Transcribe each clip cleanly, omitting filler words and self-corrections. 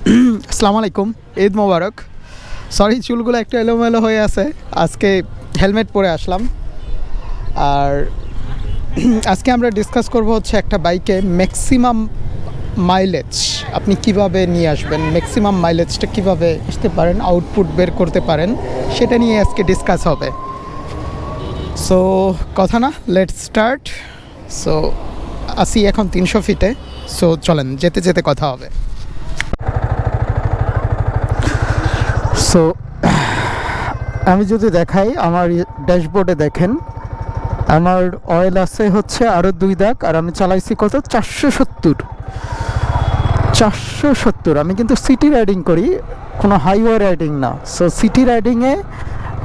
আসসালামু আলাইকুম, ঈদ মোবারক। সরি, চুলগুলো একটু এলোমেলো হয়ে আছে, আজকে হেলমেট পরে আসলাম। আর আজকে আমরা ডিসকাস করব হচ্ছে একটা বাইকে ম্যাক্সিমাম মাইলেজ আপনি কিভাবে নিয়ে আসবেন, ম্যাক্সিমাম মাইলেজটা কিভাবে আসতে পারেন, আউটপুট বের করতে পারেন, সেটা নিয়ে আজকে ডিসকাস হবে। সো কথা না, লেটস স্টার্ট। সো আসি এখন 300 ফিটে। সো চলেন, যেতে যেতে কথা হবে। সো আমি যদি দেখাই, আমার ড্যাশবোর্ডে দেখেন আমার অয়েল আছে হচ্ছে আরও 2 দাগ, আর আমি চালাইছি কত 470। আমি কিন্তু সিটি রাইডিং করি, কোনো হাইওয়ে রাইডিং না। সো সিটি রাইডিংয়ে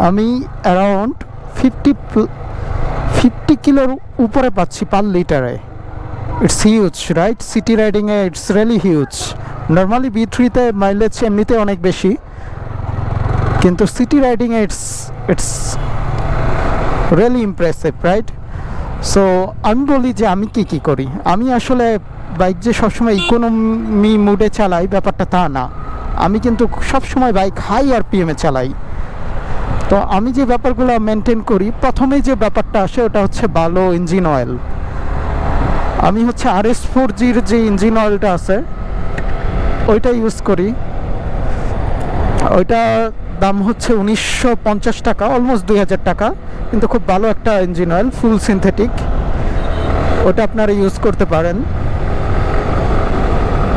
আমি অ্যারাউন্ড 50 কিলোর উপরে পাচ্ছি পার লিটারে। It's huge, right? সিটি রাইডিংয়ে ইটস রিয়েলি হিউজ। নর্মালি B3-তে মাইলেজ এমনিতে অনেক বেশি, কিন্তু সিটি রাইডিংয়ে it's really impressive, right? So আমি বলি যে আমি কী করি। আমি আসলে বাইক যে সবসময় ইকোনমি মুডে চালাই ব্যাপারটা তা না। আমি কিন্তু সবসময় বাইক হাই আরপিএমে চালাই। তো আমি যে ব্যাপারগুলো মেনটেন করি, প্রথমেই যে ব্যাপারটা আসে ওটা হচ্ছে ভালো ইঞ্জিন অয়েল। আমি হচ্ছে RS4G'র যে ইঞ্জিন অয়েলটা আছে ওইটা ইউজ করি। ওইটা দাম হচ্ছে 1950 টাকা, অলমোস্ট 2000 টাকা, কিন্তু খুব ভালো একটা ইঞ্জিন অয়েল, ফুল সিনথেটিক। ওটা আপনারা ইউজ করতে পারেন।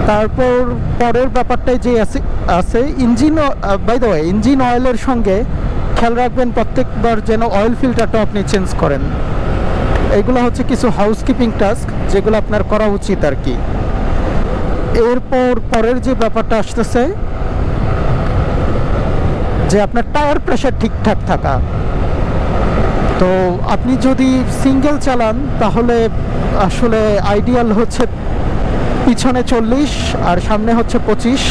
তারপর পরের ব্যাপারটাই যে আছে engine, by the way, engine অয়েলের সঙ্গে খেয়াল রাখবেন প্রত্যেকবার যেন অয়েল ফিল্টারটা আপনি চেঞ্জ করেন। এগুলো হচ্ছে কিছু হাউসকিপিং টাস্ক যেগুলো আপনার করা উচিত আর কি। এরপর পরের যে ব্যাপারটা আসতেছে যে আপনার টায়ার প্রেশার ঠিকঠাক থাকা। তো আপনি যদি সিঙ্গেল চালান তাহলে আসলে আইডিয়াল হচ্ছে পিছনে 40 আর সামনে হচ্ছে 25।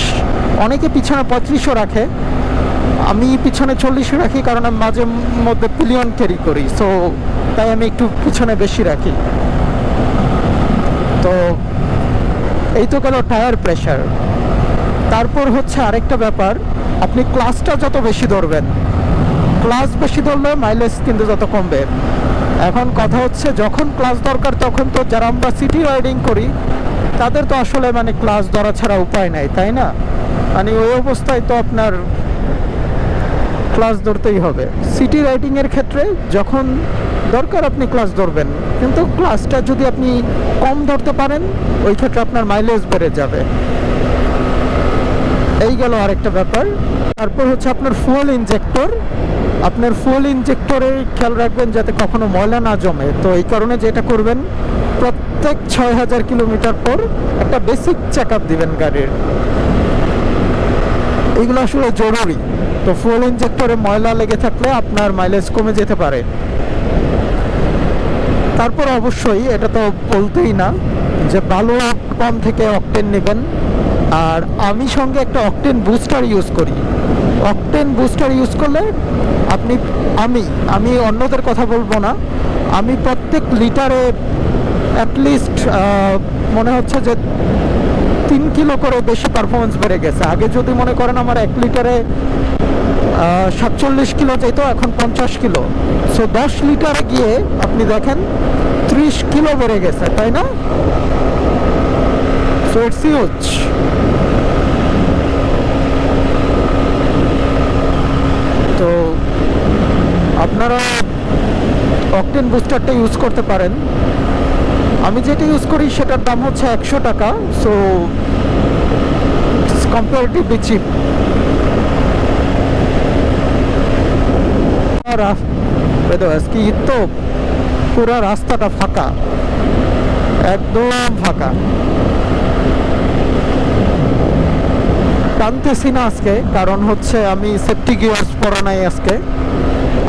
অনেকে পিছনে 35ও রাখে, আমি পিছনে 40 রাখি কারণ আমি মাঝে মধ্যে পিলিয়ন ক্যারি করি। সো তাই আমি একটু পিছনে বেশি রাখি। তো এই তো গেল টায়ার প্রেশার। তারপর হচ্ছে আরেকটা ব্যাপার, আপনি ক্লাসটা যত বেশি ধরবেন, ক্লাস বেশি ধরলে মাইলেজ কিন্তু যত কমবে। এখন কথা হচ্ছে যখন ক্লাস দরকার তখন তো যারা আমরা সিটি রাইডিং করি তাদের তো আসলে মানে ক্লাস ধরা ছাড়া উপায় নাই, তাই না? মানে ওই অবস্থায় তো আপনার ক্লাস ধরতেই হবে। সিটি রাইডিংয়ের ক্ষেত্রে যখন দরকার আপনি ক্লাস ধরবেন, কিন্তু ক্লাসটা যদি আপনি কম ধরতে পারেন ওই ক্ষেত্রে আপনার মাইলেজ বেড়ে যাবে। এই গেল আরেকটা ব্যাপার। তারপর হচ্ছে আপনার ফুয়েল ইনজেক্টর। আপনার ফুয়েল ইনজেক্টরে খেয়াল রাখবেন যাতে কখনো ময়লা না জমে। তো এই কারণে যেটা করবেন, প্রত্যেক 6000 কিলোমিটার পর একটা বেসিক চেক আপ দিবেন গাড়ির। এইগুলো আসলে জরুরি। তো ফুয়েল ইনজেক্টরে ময়লা লেগে থাকলে আপনার মাইলেজ কমে যেতে পারে। তারপর অবশ্যই এটা তো বলতেই না যে ভালো পাম্প থেকে অকটেন নেবেন। আর আমি সঙ্গে একটা অকটেন বুস্টার ইউজ করি। অকটেন বুস্টার ইউজ করলে আমি অন্যদের কথা বলবো না, আমি প্রত্যেক লিটারে অ্যাটলিস্ট মনে হচ্ছে যে 3 কিলো করে বেশি পারফরমেন্স বেড়ে গেছে। আগে যদি মনে করেন আমার 1 লিটারে 47 কিলো যেত, এখন 50 কিলো। সো 10 লিটারে গিয়ে আপনি দেখেন 30 কিলো বেড়ে গেছে, তাই না? So it's huge. তো আপনারা অকটেন বুস্টারটা ইউজ করতে পারেন। আমি যেটা ইউজ করি সেটার দাম হচ্ছে 100 টাকা। So it's comparatively cheap. আজকে ঈদ তো পুরো রাস্তাটা ফাঁকা, একদম ফাঁকা। টানতেছি না আজকে, কারণ হচ্ছে আমি সেফটি গিয়ার্স পরা নাই আজকে,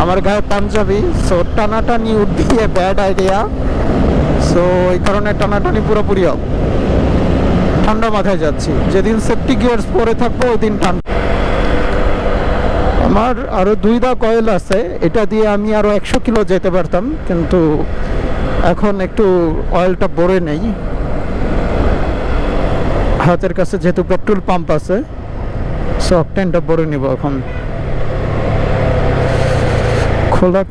আমার গায়ে পাঞ্জাবি। সো টানাটানি would be a bad idea. So এই কারণে টানাটানি পুরোপুরি ঠান্ডা মাথায় যাচ্ছি। যেদিন সেফটি গিয়ার্স পরে থাকবো ওই দিন ঠান্ডা। আমার আরও 2 দাগ অয়েল আছে, এটা দিয়ে আমি আরও 100 কিলো যেতে পারতাম, কিন্তু এখন একটু অয়েলটা ভরে নেই। হাতের কাছে যেহেতু পেট্রোল পাম্প আছে, সো অকটেনটা ভরে নিব এখন। খোলা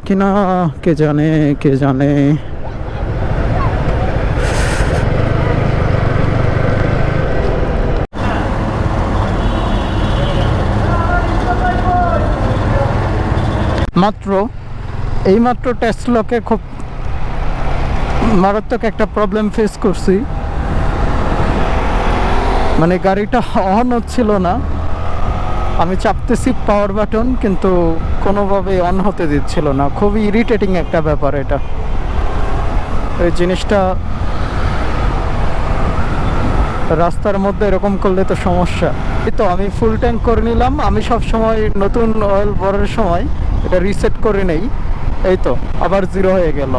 কিনা কে জানে, কে জানে। এইমাত্র টেসলাকে খুব মারাত্মক একটা প্রবলেম ফেস করছি, মানে গাড়িটা অন হচ্ছিল না। আমি চাপতেছি পাওয়ার বাটন, কিন্তু কোনোভাবে অন হতে দিচ্ছিল না। খুবই ইরিটেটিং একটা ব্যাপার এটা। এই জিনিসটা রাস্তার মধ্যে এরকম করলে তো সমস্যা। এই তো আমি ফুল ট্যাঙ্ক করে নিলাম। আমি সব সময় নতুন অয়েল ভরার সময় এটা রিসেট করে নেই। এই তো আবার 0 হয়ে গেল।